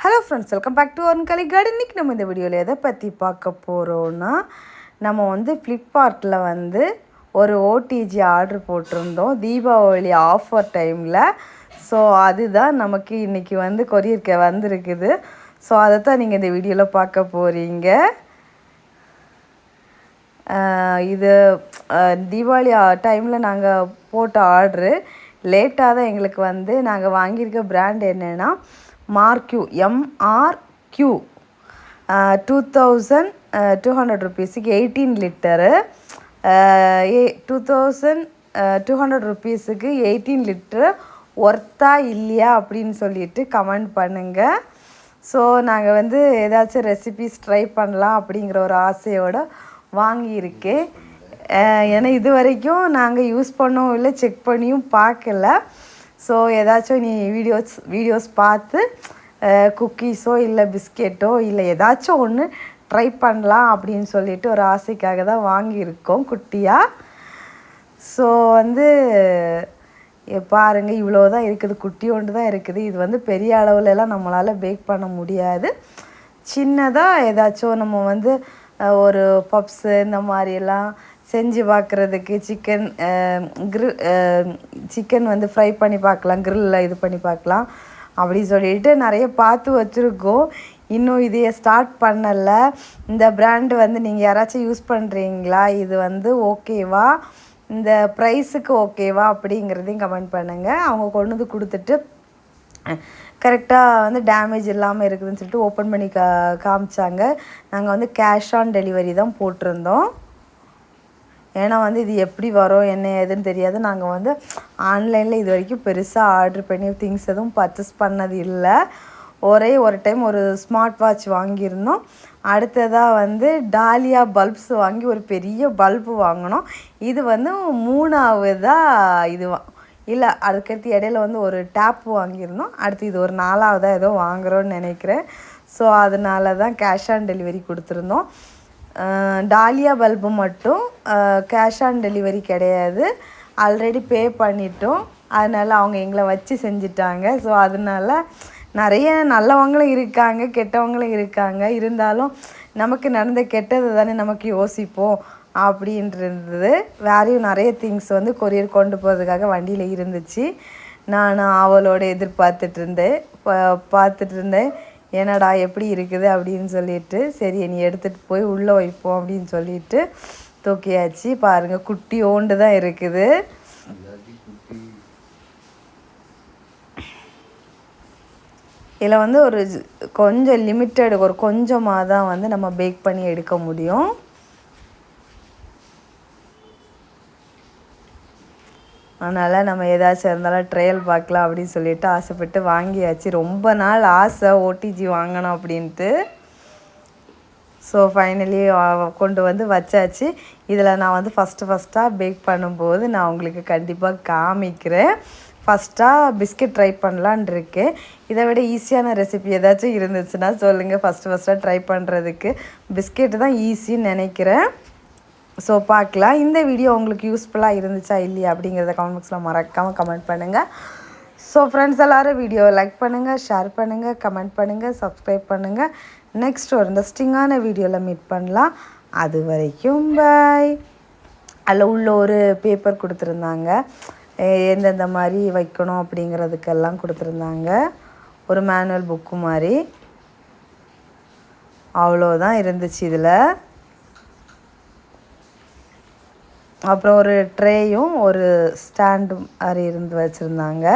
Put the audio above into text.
Hello friends, welcome back to ஒர்ன்கலி garden. இன்றைக்கி நம்ம இந்த வீடியோவில் எதை பற்றி பார்க்க போகிறோன்னா, நம்ம ஃப்ளிப்கார்ட்டில் ஒரு ஓடிஜி ஆர்டர் போட்டிருந்தோம் தீபாவளி ஆஃபர் டைமில். ஸோ அதுதான் நமக்கு இன்றைக்கி கொரியருக்கு வந்திருக்குது. ஸோ அதை தான் நீங்கள் இந்த வீடியோவில் பார்க்க போகிறீங்க. இது தீபாவளி டைமில் நாங்கள் போட்ட ஆர்டரு லேட்டாக தான் எங்களுக்கு நாங்கள் வாங்கியிருக்க பிராண்ட் என்னென்னா மார்க்யூ, MRQ 2200 ருபீஸுக்கு 18 லிட்டரு. 2200 ருபீஸுக்கு 18 லிட்டரு ஒர்த்தா இல்லையா அப்படின்னு சொல்லிட்டு கமெண்ட் பண்ணுங்கள். ஸோ நாங்கள் ஏதாச்சும் ரெசிபிஸ் ட்ரை பண்ணலாம் அப்படிங்கிற ஒரு ஆசையோடு வாங்கியிருக்கேன். ஏன்னா இது வரைக்கும் நாங்கள் யூஸ் பண்ணவும் இல்லை, செக் பண்ணியும் பார்க்கல. ஸோ ஏதாச்சும் நீ வீடியோஸ் பார்த்து குக்கீஸோ இல்லை பிஸ்கெட்டோ இல்லை ஏதாச்சும் ஒன்று ட்ரை பண்ணலாம் அப்படின்னு சொல்லிட்டு ஒரு ஆசைக்காக தான் வாங்கியிருக்கோம் குட்டியாக. ஸோ பாருங்கள், இவ்வளோ தான் இருக்குது, குட்டி ஒன்று தான் இருக்குது. இது பெரிய அளவுலலாம் நம்மளால் பேக் பண்ண முடியாது. சின்னதாக ஏதாச்சும் நம்ம ஒரு பப்ஸு இந்த மாதிரியெல்லாம் செஞ்சு பார்க்குறதுக்கு சிக்கன் ஃப்ரை பண்ணி பார்க்கலாம், க்ரில்லில் இது பண்ணி பார்க்கலாம் அப்படி சொல்லிட்டு நிறைய பார்த்து வச்சுருக்கோம். இன்னும் இதையே ஸ்டார்ட் பண்ணலை. இந்த பிராண்டு நீங்கள் யாராச்சும் யூஸ் பண்ணுறீங்களா? இது ஓகேவா, இந்த ப்ரைஸுக்கு ஓகேவா அப்படிங்கிறதையும் கமெண்ட் பண்ணுங்கள். அவங்க கொண்டு வந்து கொடுத்துட்டு கரெக்டாக டேமேஜ் இல்லாமல் இருக்குதுன்னு சொல்லிட்டு ஓப்பன் பண்ணி காமிச்சாங்க. நாங்கள் கேஷ் ஆன் டெலிவரி தான் போட்டிருந்தோம். ஏன்னா இது எப்படி வரும் என்ன ஏதுன்னு தெரியாது. நாங்கள் ஆன்லைனில் இது வரைக்கும் பெருசாக ஆர்டர் பண்ணி திங்ஸ் எதுவும் பர்ச்சேஸ் பண்ணது இல்லை. ஒரே ஒரு டைம் ஒரு ஸ்மார்ட் வாட்ச் வாங்கியிருந்தோம். அடுத்ததாக டாலியா பல்ப்ஸ் வாங்கி ஒரு பெரிய பல்பு வாங்கினோம். இது மூணாவதாக இல்லை, அதுக்கடுத்து இடையில ஒரு டேப்பு வாங்கியிருந்தோம். அடுத்து இது ஒரு நாலாவதாக ஏதோ வாங்குகிறோன்னு நினைக்கிறேன். ஸோ அதனால தான் கேஷ் ஆன் டெலிவரி கொடுத்துருந்தோம். டாலியா பல்பு மட்டும் கேஷ் ஆன் டெலிவரி கிடையாது, ஆல்ரெடி பே பண்ணிட்டோம். அதனால் அவங்க எங்களை வச்சு செஞ்சிட்டாங்க. ஸோ அதனால் நிறைய நல்லவங்களும் இருக்காங்க, கெட்டவங்களும் இருக்காங்க. இருந்தாலும் நமக்கு நடந்த கெட்டது தானே நமக்கு யோசிப்போம் அப்படின்றது. வேறையும் நிறைய திங்ஸ் கொரியர் கொண்டு போகிறதுக்காக வண்டியில் இருந்துச்சு. நான் அவளோட பார்த்துட்டு இருந்தேன் என்னடா எப்படி இருக்குது அப்படின்னு சொல்லிட்டு, சரி நீ எடுத்துகிட்டு போய் உள்ளே வைப்போம் அப்படின்னு சொல்லிட்டு தூக்கியாச்சு. பாருங்கள், குட்டி ஓண்டு தான் இருக்குது. இதில் ஒரு கொஞ்சம் லிமிட்டட், ஒரு கொஞ்சமாக தான் நம்ம பேக் பண்ணி எடுக்க முடியும். அதனால் நம்ம ஏதாச்சும் இருந்தாலும் ட்ரையல் பார்க்கலாம் அப்படின்னு சொல்லிட்டு ஆசைப்பட்டு வாங்கியாச்சு. ரொம்ப நாள் ஆசை ஓடிஜி வாங்கணும் அப்படின்ட்டு. ஸோ ஃபைனலி கொண்டு வச்சாச்சு. இதில் நான் ஃபஸ்ட்டாக பேக் பண்ணும்போது நான் உங்களுக்கு கண்டிப்பாக காமிக்கிறேன். ஃபஸ்ட்டாக பிஸ்கெட் ட்ரை பண்ணலான் இருக்கேன். இதை விட ஈஸியான ரெசிபி ஏதாச்சும் இருந்துச்சுன்னா சொல்லுங்கள். ஃபஸ்ட்டாக ட்ரை பண்ணுறதுக்கு பிஸ்கெட்டு தான் ஈஸின்னு நினைக்கிறேன். ஸோ பார்க்கலாம். இந்த வீடியோ உங்களுக்கு யூஸ்ஃபுல்லாக இருந்துச்சா இல்லையா அப்படிங்கிறத கமெண்ட் பாக்ஸில் மறக்காமல் கமெண்ட் பண்ணுங்கள். ஸோ ஃப்ரெண்ட்ஸ் எல்லோரும் வீடியோவை லைக் பண்ணுங்கள், ஷேர் பண்ணுங்கள், கமெண்ட் பண்ணுங்கள், சப்ஸ்கிரைப் பண்ணுங்கள். நெக்ஸ்ட் ஒரு இன்ட்ரெஸ்டிங்கான வீடியோவில் மீட் பண்ணலாம். அது வரைக்கும் பாய். அதில் உள்ள ஒரு பேப்பர் கொடுத்துருந்தாங்க, எந்தெந்த மாதிரி வைக்கணும் அப்படிங்கிறதுக்கெல்லாம் கொடுத்துருந்தாங்க. ஒரு மேனுவல் புக்கு மாதிரி அவ்வளோதான் இருந்துச்சு இதில். அப்புறம் ஒரு ட்ரேயும் ஒரு ஸ்டாண்டும் மாதிரி வச்சுருந்தாங்க.